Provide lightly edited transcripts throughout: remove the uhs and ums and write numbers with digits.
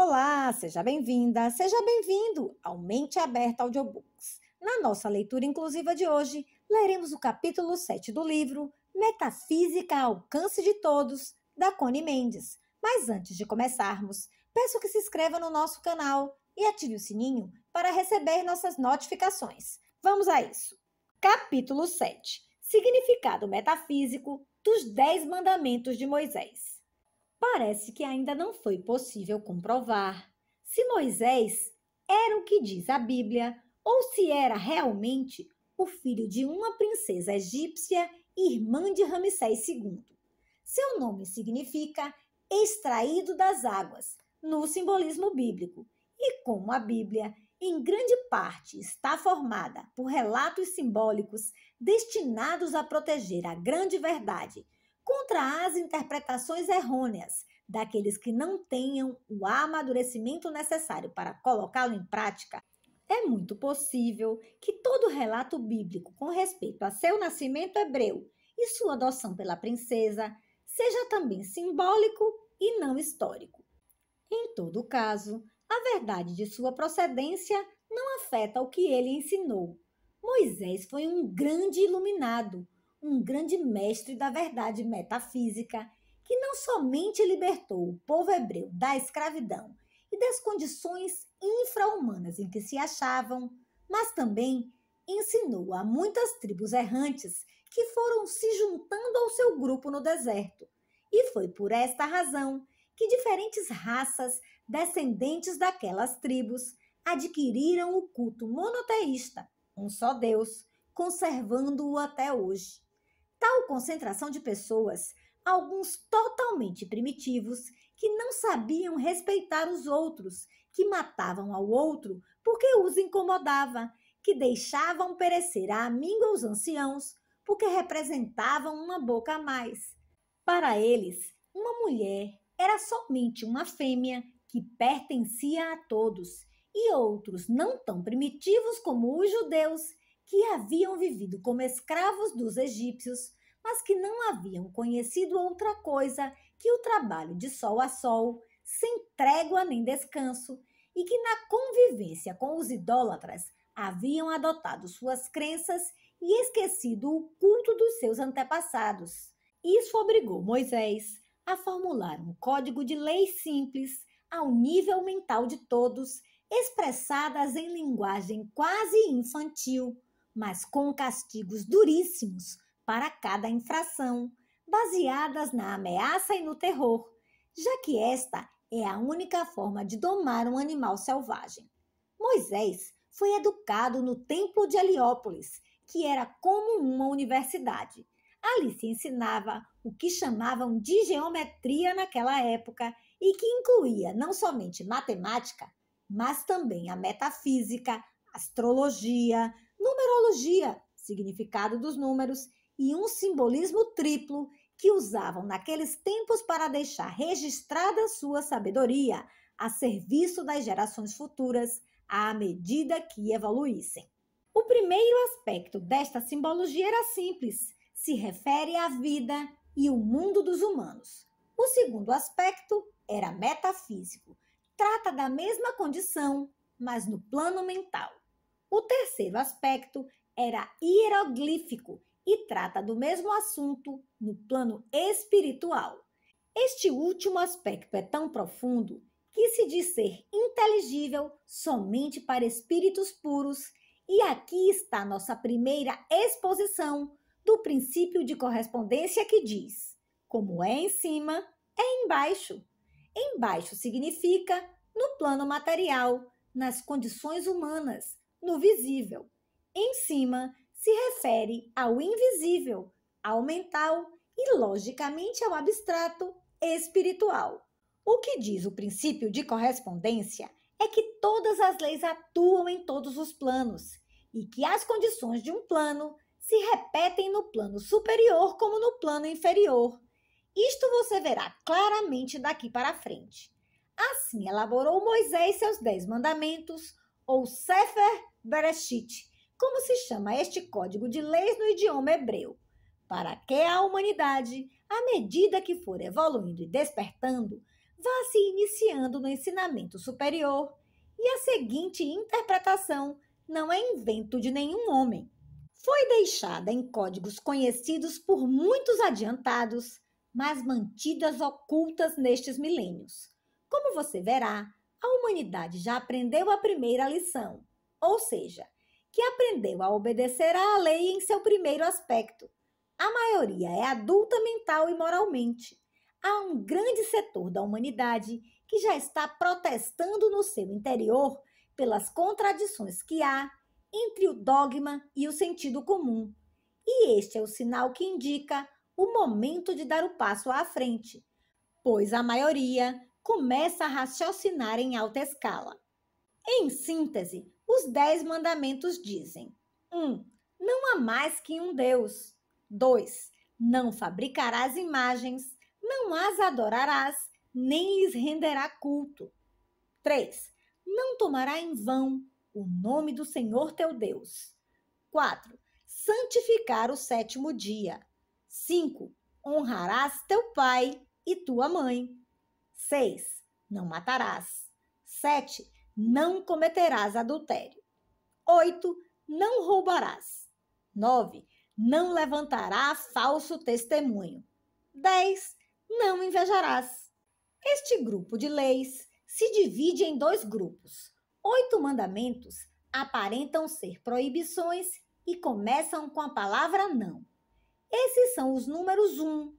Olá, seja bem-vinda, seja bem-vindo ao Mente Aberta Audiobooks. Na nossa leitura inclusiva de hoje, leremos o capítulo 7 do livro Metafísica ao Alcance de Todos, da Connie Mendes. Mas antes de começarmos, peço que se inscreva no nosso canal e ative o sininho para receber nossas notificações. Vamos a isso! Capítulo 7. Significado metafísico dos 10 Mandamentos de Moisés. Parece que ainda não foi possível comprovar se Moisés era o que diz a Bíblia ou se era realmente o filho de uma princesa egípcia e irmã de Ramsés II. Seu nome significa extraído das águas, no simbolismo bíblico, e como a Bíblia, em grande parte, está formada por relatos simbólicos destinados a proteger a grande verdade contra as interpretações errôneas daqueles que não tenham o amadurecimento necessário para colocá-lo em prática, é muito possível que todo relato bíblico com respeito a seu nascimento hebreu e sua adoção pela princesa seja também simbólico e não histórico. Em todo caso, a verdade de sua procedência não afeta o que ele ensinou. Moisés foi um grande iluminado, um grande mestre da verdade metafísica, que não somente libertou o povo hebreu da escravidão e das condições infra-humanas em que se achavam, mas também ensinou a muitas tribos errantes que foram se juntando ao seu grupo no deserto. E foi por esta razão que diferentes raças descendentes daquelas tribos adquiriram o culto monoteísta, um só Deus, conservando-o até hoje. Tal concentração de pessoas, alguns totalmente primitivos, que não sabiam respeitar os outros, que matavam ao outro porque os incomodava, que deixavam perecer à míngua os anciãos porque representavam uma boca a mais. Para eles, uma mulher era somente uma fêmea que pertencia a todos, e outros não tão primitivos como os judeus, que haviam vivido como escravos dos egípcios, mas que não haviam conhecido outra coisa que o trabalho de sol a sol, sem trégua nem descanso, e que na convivência com os idólatras haviam adotado suas crenças e esquecido o culto dos seus antepassados. Isso obrigou Moisés a formular um código de leis simples, ao nível mental de todos, expressadas em linguagem quase infantil, mas com castigos duríssimos para cada infração, baseadas na ameaça e no terror, já que esta é a única forma de domar um animal selvagem. Moisés foi educado no templo de Heliópolis, que era como uma universidade. Ali se ensinava o que chamavam de geometria naquela época e que incluía não somente matemática, mas também a metafísica, astrologia, numerologia, significado dos números, e um simbolismo triplo que usavam naqueles tempos para deixar registrada sua sabedoria a serviço das gerações futuras à medida que evoluíssem. O primeiro aspecto desta simbologia era simples, se refere à vida e o mundo dos humanos. O segundo aspecto era metafísico, trata da mesma condição, mas no plano mental. O terceiro aspecto era hieroglífico e trata do mesmo assunto no plano espiritual. Este último aspecto é tão profundo que se diz ser inteligível somente para espíritos puros, e aqui está nossa primeira exposição do princípio de correspondência que diz: como é em cima, é embaixo. Embaixo significa no plano material, nas condições humanas, no visível. Em cima se refere ao invisível, ao mental e, logicamente, ao abstrato espiritual. O que diz o princípio de correspondência é que todas as leis atuam em todos os planos e que as condições de um plano se repetem no plano superior como no plano inferior. Isto você verá claramente daqui para frente. Assim elaborou Moisés seus 10 mandamentos, ou Sefer Bereshit, como se chama este código de leis no idioma hebreu, para que a humanidade, à medida que for evoluindo e despertando, vá se iniciando no ensinamento superior e a seguinte interpretação não é invento de nenhum homem. Foi deixada em códigos conhecidos por muitos adiantados, mas mantidas ocultas nestes milênios. Como você verá, a humanidade já aprendeu a primeira lição, ou seja, que aprendeu a obedecer à lei em seu primeiro aspecto. A maioria é adulta mental e moralmente. Há um grande setor da humanidade que já está protestando no seu interior pelas contradições que há entre o dogma e o sentido comum. E este é o sinal que indica o momento de dar o passo à frente, pois a maioria começa a raciocinar em alta escala. Em síntese, os 10 mandamentos dizem: 1. Não há mais que um Deus. 2. Não fabricarás imagens, não as adorarás, nem lhes renderá culto. 3. Não tomará em vão o nome do Senhor teu Deus. 4. Santificar o sétimo dia. 5. Honrarás teu pai e tua mãe. 6. Não matarás. 7. Não cometerás adultério. 8. Não roubarás. 9. Não levantará falso testemunho. 10. Não invejarás. Este grupo de leis se divide em 2 grupos. 8 mandamentos aparentam ser proibições e começam com a palavra não. Esses são os números 1,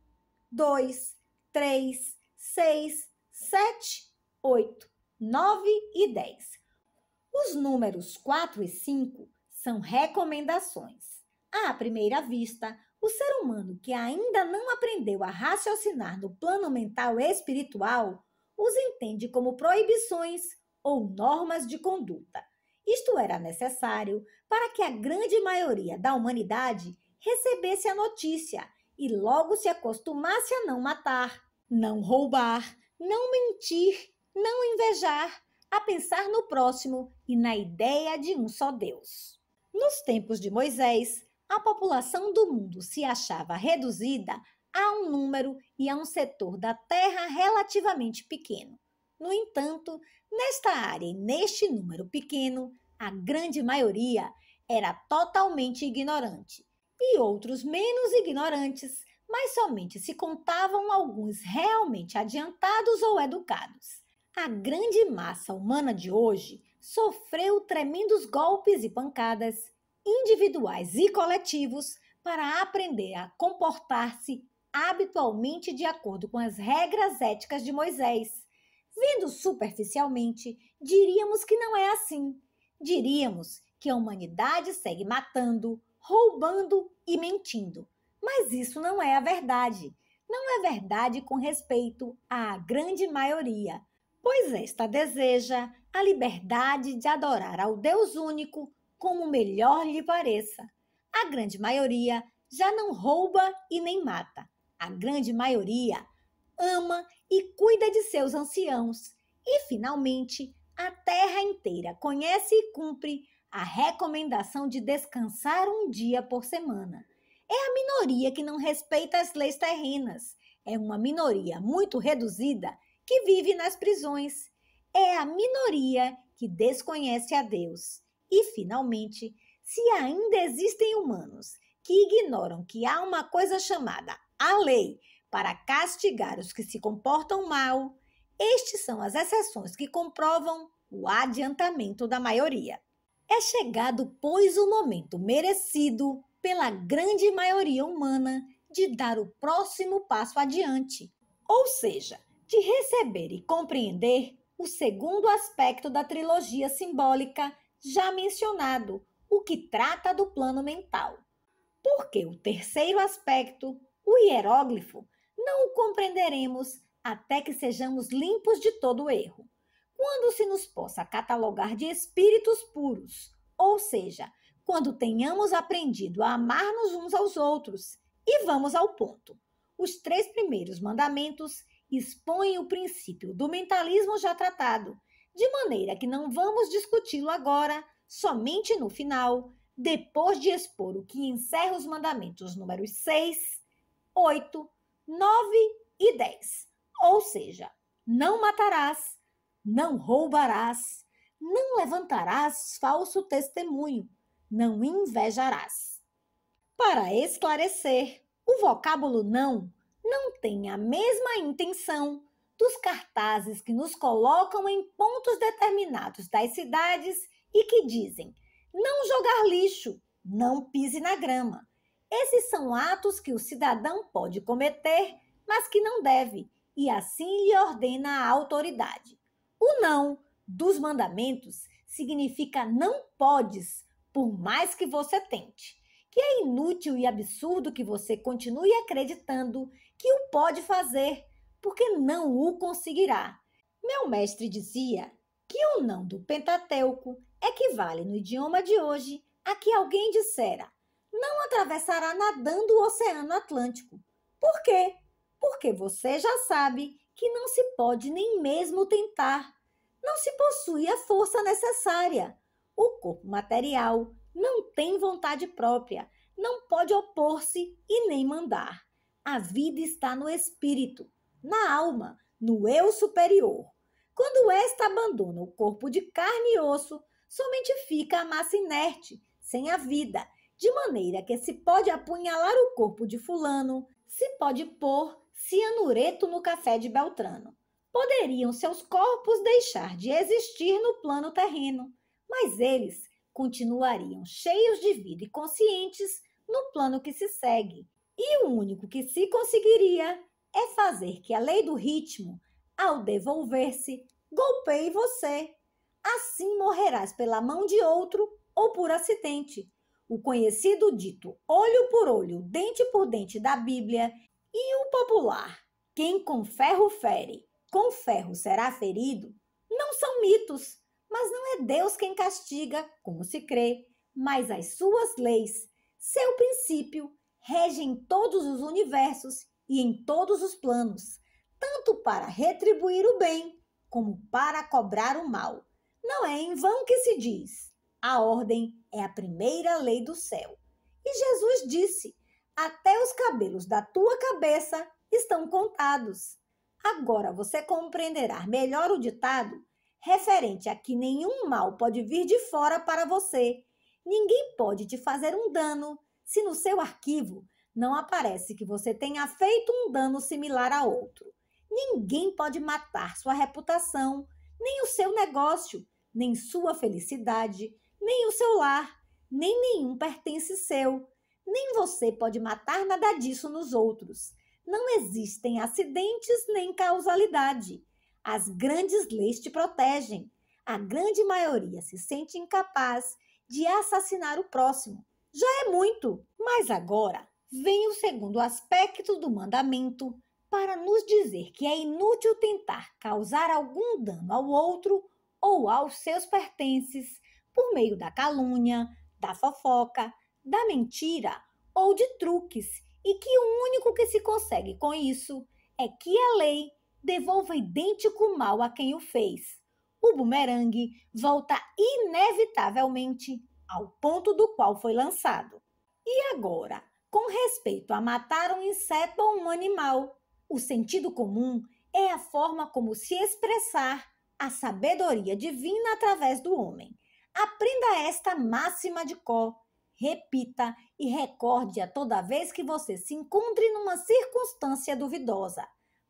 2, 3, 6, 7, 8, 9 e 10. Os números 4 e 5 são recomendações. À primeira vista, o ser humano que ainda não aprendeu a raciocinar no plano mental e espiritual os entende como proibições ou normas de conduta. Isto era necessário para que a grande maioria da humanidade recebesse a notícia e logo se acostumasse a não matar, não roubar, não mentir, não invejar, a pensar no próximo e na ideia de um só Deus. Nos tempos de Moisés, a população do mundo se achava reduzida a um número e a um setor da terra relativamente pequeno. No entanto, nesta área e neste número pequeno, a grande maioria era totalmente ignorante, e outros menos ignorantes, mas somente se contavam alguns realmente adiantados ou educados. A grande massa humana de hoje sofreu tremendos golpes e pancadas, individuais e coletivos, para aprender a comportar-se habitualmente de acordo com as regras éticas de Moisés. Vendo superficialmente, diríamos que não é assim. Diríamos que a humanidade segue matando, roubando e mentindo. Mas isso não é a verdade. Não é verdade com respeito à grande maioria, pois esta deseja a liberdade de adorar ao Deus único como melhor lhe pareça. A grande maioria já não rouba e nem mata. A grande maioria ama e cuida de seus anciãos. E, finalmente, a terra inteira conhece e cumpre a recomendação de descansar um dia por semana. É a minoria que não respeita as leis terrenas. É uma minoria muito reduzida que vive nas prisões. É a minoria que desconhece a Deus. E, finalmente, se ainda existem humanos que ignoram que há uma coisa chamada a lei para castigar os que se comportam mal, estes são as exceções que comprovam o adiantamento da maioria. É chegado, pois, o momento merecido pela grande maioria humana de dar o próximo passo adiante, ou seja, de receber e compreender o segundo aspecto da trilogia simbólica já mencionado, o que trata do plano mental. Porque o terceiro aspecto, o hieróglifo, não o compreenderemos até que sejamos limpos de todo erro. Quando se nos possa catalogar de espíritos puros, ou seja, quando tenhamos aprendido a amar-nos uns aos outros. E vamos ao ponto. Os 3 primeiros mandamentos expõem o princípio do mentalismo já tratado, de maneira que não vamos discuti-lo agora, somente no final, depois de expor o que encerra os mandamentos números 6, 8, 9 e 10, ou seja, não matarás, não roubarás, não levantarás falso testemunho, não invejarás. Para esclarecer, o vocábulo não tem a mesma intenção dos cartazes que nos colocam em pontos determinados das cidades e que dizem: não jogar lixo, não pise na grama. Esses são atos que o cidadão pode cometer, mas que não deve, e assim lhe ordena a autoridade. O não dos mandamentos significa não podes, por mais que você tente, que é inútil e absurdo que você continue acreditando que o pode fazer, porque não o conseguirá. Meu mestre dizia que o não do Pentateuco equivale no idioma de hoje a que alguém dissera: não atravessará nadando o Oceano Atlântico. Por quê? Porque você já sabe que não se pode nem mesmo tentar. Não se possui a força necessária. O corpo material não tem vontade própria, não pode opor-se e nem mandar. A vida está no espírito, na alma, no eu superior. Quando esta abandona o corpo de carne e osso, somente fica a massa inerte, sem a vida, de maneira que se pode apunhalar o corpo de fulano, se pode pôr cianureto no café de Beltrano. Poderiam seus corpos deixar de existir no plano terreno, mas eles continuariam cheios de vida e conscientes no plano que se segue. E o único que se conseguiria é fazer que a lei do ritmo, ao devolver-se, golpeie você. Assim morrerás pela mão de outro ou por acidente. O conhecido dito olho por olho, dente por dente da Bíblia e o popular quem com ferro fere, com ferro será ferido, não são mitos, mas não é Deus quem castiga, como se crê, mas as suas leis, seu princípio, regem todos os universos e em todos os planos, tanto para retribuir o bem como para cobrar o mal. Não é em vão que se diz: a ordem é a primeira lei do céu. E Jesus disse: até os cabelos da tua cabeça estão contados. Agora você compreenderá melhor o ditado referente a que nenhum mal pode vir de fora para você. Ninguém pode te fazer um dano se no seu arquivo não aparece que você tenha feito um dano similar a outro. Ninguém pode matar sua reputação, nem o seu negócio, nem sua felicidade, nem o seu lar, nem nenhum pertence seu. Nem você pode matar nada disso nos outros. Não existem acidentes nem causalidade. As grandes leis te protegem. A grande maioria se sente incapaz de assassinar o próximo. Já é muito. Mas agora vem o segundo aspecto do mandamento para nos dizer que é inútil tentar causar algum dano ao outro ou aos seus pertences por meio da calúnia, da fofoca, da mentira ou de truques, e que o único que se consegue com isso é que a lei devolva idêntico mal a quem o fez. O bumerangue volta inevitavelmente ao ponto do qual foi lançado. E agora, com respeito a matar um inseto ou um animal, o sentido comum é a forma como se expressar a sabedoria divina através do homem. Aprenda esta máxima de cor, repita e recorde-a toda vez que você se encontre numa circunstância duvidosa.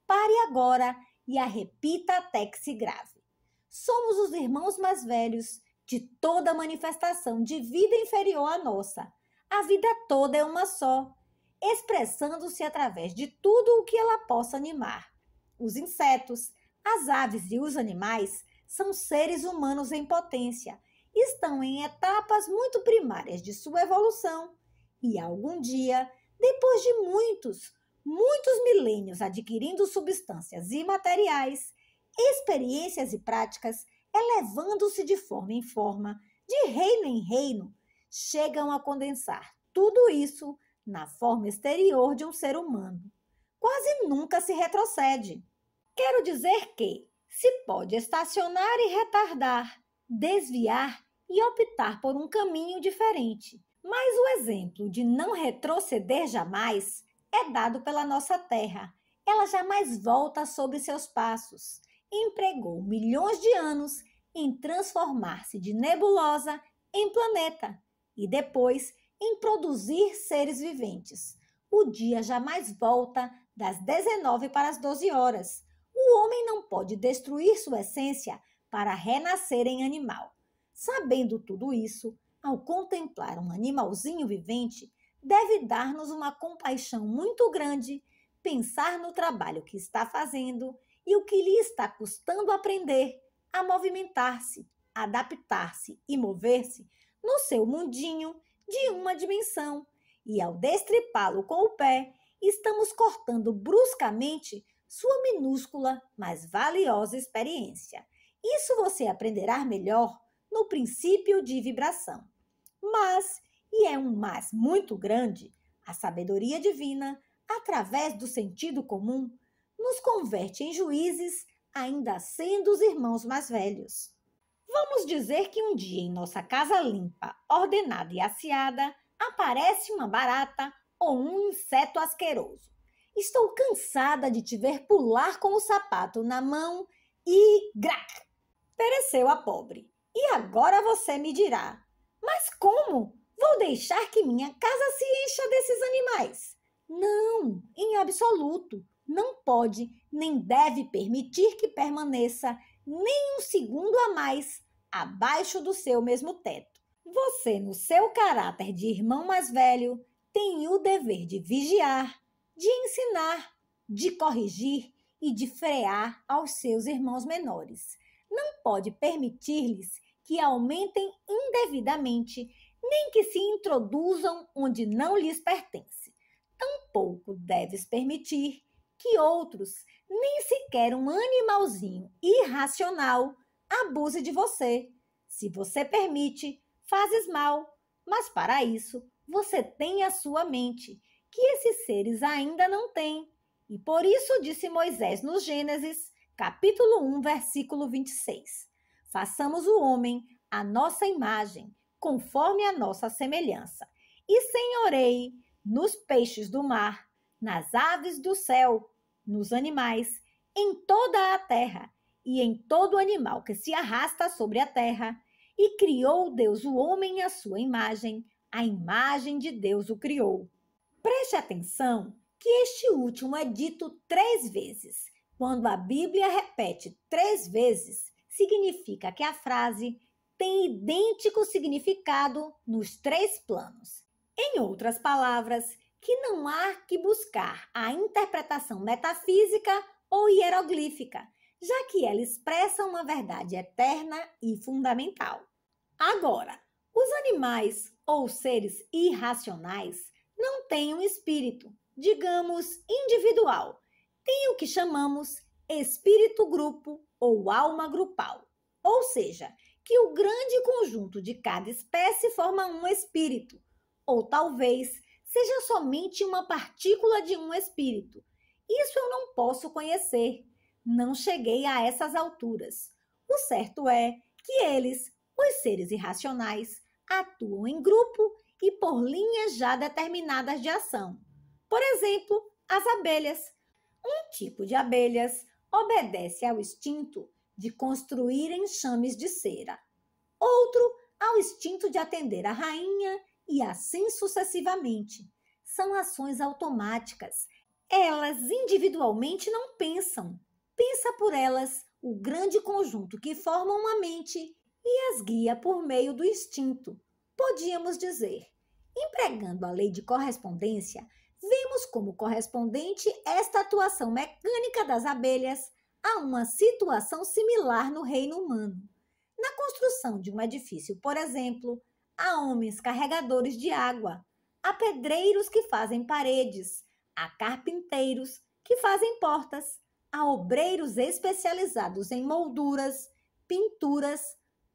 Pare agora e a repita até que se grave. Somos os irmãos mais velhos de toda manifestação de vida inferior à nossa. A vida toda é uma só, expressando-se através de tudo o que ela possa animar. Os insetos, as aves e os animais são seres humanos em potência, estão em etapas muito primárias de sua evolução e algum dia, depois de muitos milênios adquirindo substâncias imateriais, experiências e práticas, elevando-se de forma em forma, de reino em reino, chegam a condensar tudo isso na forma exterior de um ser humano. Quase nunca se retrocede. Quero dizer que se pode estacionar e retardar, desviar e optar por um caminho diferente. Mas o exemplo de não retroceder jamais é dado pela nossa terra. Ela jamais volta sobre seus passos. empregou milhões de anos em transformar-se de nebulosa em planeta e depois em produzir seres viventes. O dia jamais volta das 19 para as 12 horas. O homem não pode destruir sua essência para renascer em animal. Sabendo tudo isso, ao contemplar um animalzinho vivente, deve dar-nos uma compaixão muito grande, pensar no trabalho que está fazendo e o que lhe está custando aprender a movimentar-se, adaptar-se e mover-se no seu mundinho de uma dimensão. E ao destripá-lo com o pé, estamos cortando bruscamente sua minúscula, mas valiosa experiência. Isso você aprenderá melhor no princípio de vibração. Mas, e é um mas muito grande, a sabedoria divina, através do sentido comum, nos converte em juízes, ainda sendo os irmãos mais velhos. Vamos dizer que um dia em nossa casa limpa, ordenada e asseada, aparece uma barata ou um inseto asqueroso. Estou cansada de te ver pular com o sapato na mão e grac! Pereceu a pobre. E agora você me dirá: mas como? Vou deixar que minha casa se encha desses animais? Não, em absoluto. Não pode nem deve permitir que permaneça nem um segundo a mais abaixo do seu mesmo teto. Você, no seu caráter de irmão mais velho, tem o dever de vigiar, de ensinar, de corrigir e de frear aos seus irmãos menores. Não pode permitir-lhes que aumentem indevidamente, nem que se introduzam onde não lhes pertence. Tampouco deves permitir que outros, nem sequer um animalzinho irracional, abuse de você. Se você permite, fazes mal, mas para isso você tem a sua mente, que esses seres ainda não têm. E por isso disse Moisés no Gênesis, capítulo 1, versículo 26. Façamos o homem à nossa imagem, conforme a nossa semelhança, e senhoreie nos peixes do mar, nas aves do céu, nos animais, em toda a terra e em todo animal que se arrasta sobre a terra. E criou Deus o homem à sua imagem, a imagem de Deus o criou. Preste atenção que este último é dito 3 vezes. Quando a Bíblia repete 3 vezes, significa que a frase tem idêntico significado nos 3 planos. Em outras palavras, que não há que buscar a interpretação metafísica ou hieroglífica, já que ela expressa uma verdade eterna e fundamental. Agora, os animais ou seres irracionais não têm um espírito, digamos, individual. Tem o que chamamos espírito-grupo ou alma grupal, ou seja, que o grande conjunto de cada espécie forma um espírito, ou talvez seja somente uma partícula de um espírito. Isso eu não posso conhecer. Não cheguei a essas alturas. O certo é que eles, os seres irracionais, atuam em grupo e por linhas já determinadas de ação. Por exemplo, as abelhas. Um tipo de abelhas obedece ao instinto de construir enxames de cera. Outro, ao instinto de atender a rainha e assim sucessivamente. São ações automáticas. Elas individualmente não pensam. Pensa por elas o grande conjunto que forma uma mente e as guia por meio do instinto. Podíamos dizer, empregando a lei de correspondência, vemos como correspondente esta atuação mecânica das abelhas a uma situação similar no reino humano. Na construção de um edifício, por exemplo, há homens carregadores de água, há pedreiros que fazem paredes, há carpinteiros que fazem portas, há obreiros especializados em molduras, pinturas,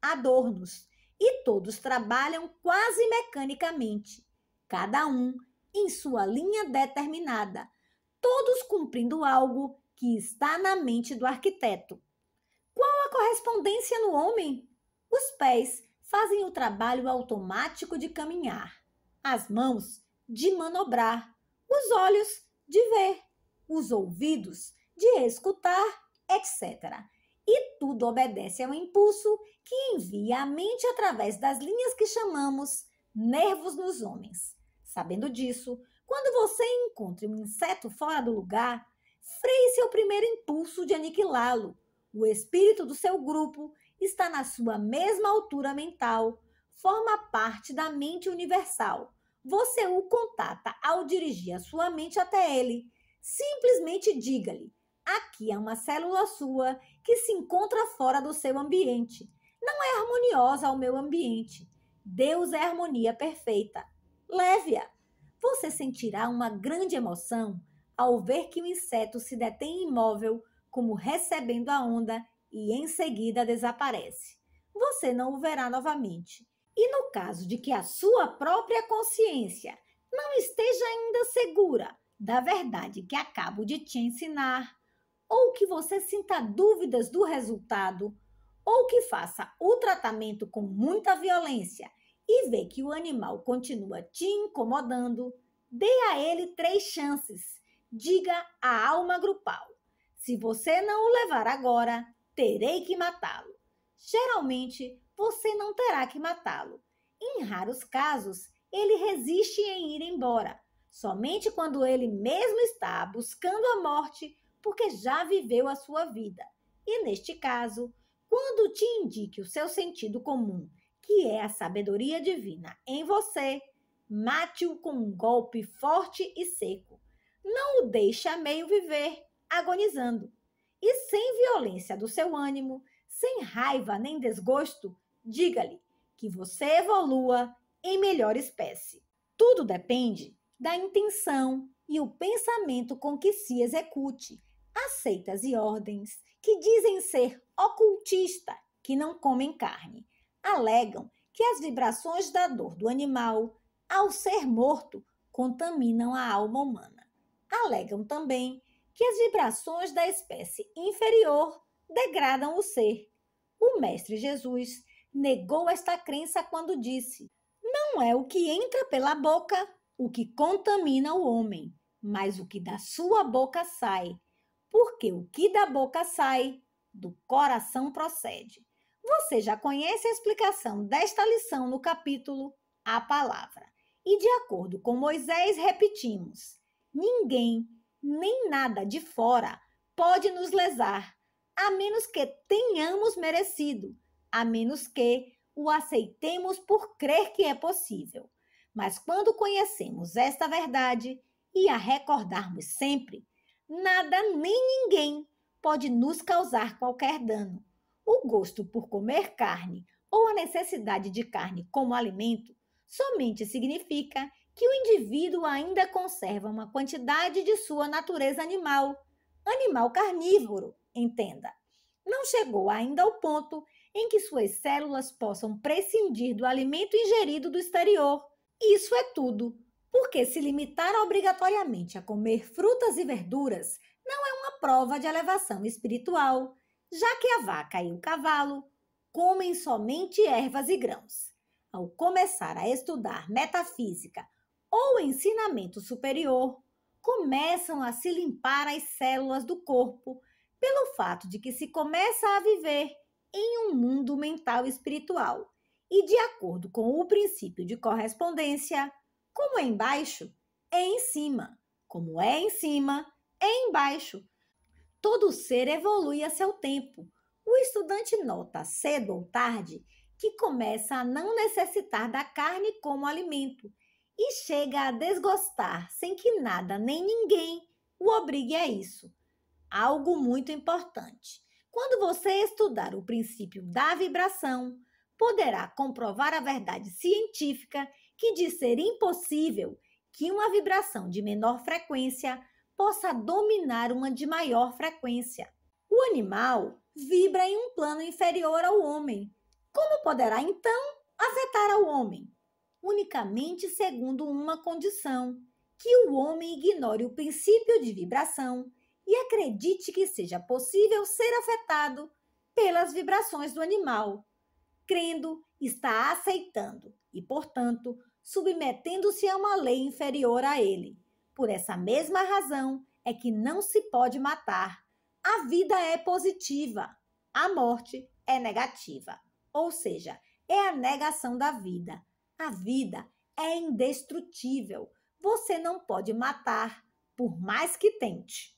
adornos, e todos trabalham quase mecanicamente, cada um em sua linha determinada, todos cumprindo algo que está na mente do arquiteto. Qual a correspondência no homem? Os pés fazem o trabalho automático de caminhar, as mãos de manobrar, os olhos de ver, os ouvidos de escutar, etc. E tudo obedece ao impulso que envia a mente através das linhas que chamamos nervos nos homens. Sabendo disso, quando você encontra um inseto fora do lugar, freie seu primeiro impulso de aniquilá-lo. O espírito do seu grupo está na sua mesma altura mental, forma parte da mente universal. Você o contata ao dirigir a sua mente até ele. Simplesmente diga-lhe: aqui é uma célula sua que se encontra fora do seu ambiente. Não é harmoniosa ao meu ambiente. Deus é harmonia perfeita. Leve-a. Você sentirá uma grande emoção ao ver que o inseto se detém imóvel, como recebendo a onda, e em seguida desaparece. Você não o verá novamente. E no caso de que a sua própria consciência não esteja ainda segura da verdade que acabo de te ensinar, ou que você sinta dúvidas do resultado, ou que faça o tratamento com muita violência e vê que o animal continua te incomodando, dê a ele 3 chances. Diga à alma grupal: se você não o levar agora, terei que matá-lo. Geralmente, você não terá que matá-lo. Em raros casos, ele resiste em ir embora. Somente quando ele mesmo está buscando a morte, porque já viveu a sua vida. E neste caso, quando te indique o seu sentido comum, que é a sabedoria divina em você, mate-o com um golpe forte e seco. Não o deixe a meio viver, agonizando. E sem violência do seu ânimo, sem raiva nem desgosto, diga-lhe que você evolua em melhor espécie. Tudo depende da intenção e o pensamento com que se execute. As seitas e ordens que dizem ser ocultista, que não comem carne, alegam que as vibrações da dor do animal, ao ser morto, contaminam a alma humana. Alegam também que as vibrações da espécie inferior degradam o ser. O Mestre Jesus negou esta crença quando disse: não é o que entra pela boca o que contamina o homem, mas o que da sua boca sai, porque o que da boca sai, do coração procede. Você já conhece a explicação desta lição no capítulo A Palavra. E de acordo com Moisés, repetimos: ninguém, nem nada de fora pode nos lesar, a menos que tenhamos merecido, a menos que o aceitemos por crer que é possível. Mas quando conhecemos esta verdade e a recordarmos sempre, nada nem ninguém pode nos causar qualquer dano. O gosto por comer carne ou a necessidade de carne como alimento somente significa que o indivíduo ainda conserva uma quantidade de sua natureza animal carnívoro, entenda. Não chegou ainda ao ponto em que suas células possam prescindir do alimento ingerido do exterior. Isso é tudo, porque se limitar obrigatoriamente a comer frutas e verduras não é uma prova de elevação espiritual, já que a vaca e o cavalo comem somente ervas e grãos. Ao começar a estudar metafísica ou ensinamento superior, começam a se limpar as células do corpo pelo fato de que se começa a viver em um mundo mental espiritual e de acordo com o princípio de correspondência, como é embaixo, é em cima, como é em cima, é embaixo. Todo ser evolui a seu tempo. O estudante nota, cedo ou tarde, que começa a não necessitar da carne como alimento e chega a desgostar sem que nada nem ninguém o obrigue a isso. Algo muito importante. Quando você estudar o princípio da vibração, poderá comprovar a verdade científica que diz ser impossível que uma vibração de menor frequência possa dominar uma de maior frequência. O animal vibra em um plano inferior ao homem. Como poderá, então, afetar ao homem? Unicamente segundo uma condição: que o homem ignore o princípio de vibração e acredite que seja possível ser afetado pelas vibrações do animal. Crendo, está aceitando e, portanto, submetendo-se a uma lei inferior a ele. Por essa mesma razão é que não se pode matar. A vida é positiva. A morte é negativa, ou seja, é a negação da vida. A vida é indestrutível. Você não pode matar, por mais que tente.